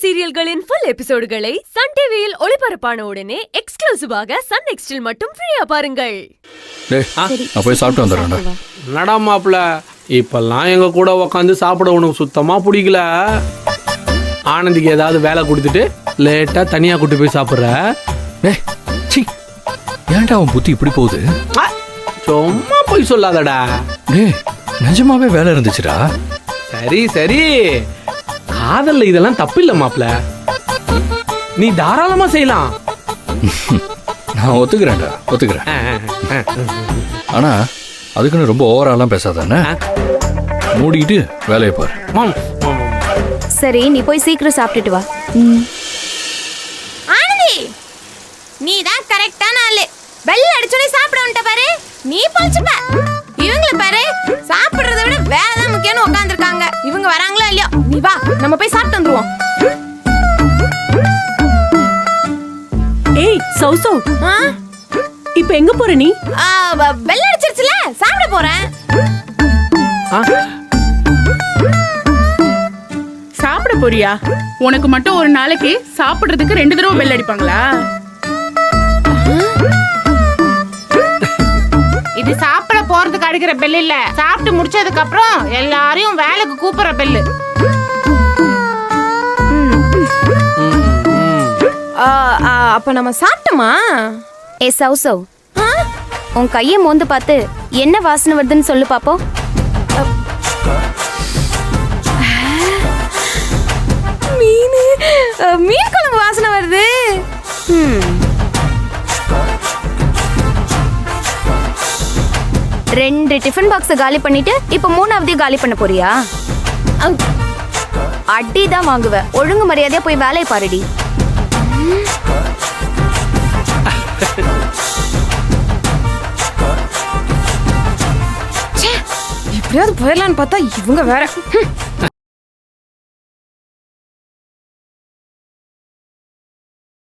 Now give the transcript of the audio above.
சீரியல்களின் full எபிசோடுகளை Sun டிவியில் ஒளிபரப்பான உடனே எக்ஸ்க்ளூசிவாக சன் நெக்ஸ்டில் மட்டும் ஃப்ரீயா பாருங்கள். நான் போய் சாப்பிட்டு வந்துடுறேன்டா. என்னடா மாப்பிள்ள, இப்பெல்லாம் எங்க கூட உக்காந்து சாப்பிட உனக்கு சுத்தமா பிடிக்கல. ஆனந்திக்கு ஏதாவது வேலை கொடுத்துட்டு லேட்டா தனியா கூட்டு போய் சாப்பிட்ற. ஏன்டா அவன் புத்தி இப்படி போகுது? சும்மா போய் சொல்லாதடா. நிஜமாவே வேலை இருந்துச்சுடா. சரி சரி, காதல்ல இதெல்லாம் தப்பு இல்ல மாப்பிள்ள, நீ தாராளமா செய்யலாம். நான் ஒத்துக்கிறேன்டா, ஒத்துக்கிறேன். ஆனா அதுக்குன்னு ரொம்ப ஓவராலாம் பேசாதானே. மூடிக்கிட்டு வேலையை பாரு. சரி, நீ போய் சீக்கிரம் சாப்பிட்டுட்டு வா. ஆனந்தி, நீ தான் கரெக்டான ஆளு. பெல் அடிச்சோடனே சாப்பிட வந்துட்ட பாரு, நீ பழிச்சுப்ப. இவங்கள பாரு, சாப்பிடுறத விட வேலை தான் முக்கியம்னு உட்காந்துருக்காங்க. இவங்க வராங்களோ இல்லையோ, நீ வா, நம்ம போய் சாப்பிட்டு வந்துருவோம். ஏய் சௌசௌ, இப்ப எங்க போற நீ? பெல் அடிச்சிருச்சுல, சாப்பிட போறேன். சாப்பிட போறியா? உனக்கு மட்டும் ஒரு நாளைக்கு சாப்பிடுறதுக்கு 2 தடவை பெல் அடிப்பாங்களா? இது சாப்பிட போறதுக்கு அடிக்கிற பெல் இல்ல, சாப்பிட்டு முடிச்சதுக்கு அப்புறம் எல்லாரையும் வேலைக்கு கூப்பிடுற பெல்லு. அப்ப நம்ம சாப்பிட்டோமா? ஏ சௌசௌ, உன் கையை மோந்து பார்த்து என்ன வாசனை வருதுன்னு சொல்லு பாப்போம். மீன் குழம்பு வாசனை வருது. 2 டிஃபன் பாக்ஸை காலி பண்ணிட்டு இப்ப 3ஆவதையும் காலி பண்ண போறியா? அடிதான் வாங்குவ. ஒழுங்கு மரியாதையா போய் வேலையை பாருடி. எப்படியாவது போயிடலான்னு பார்த்தா இவங்க வேற.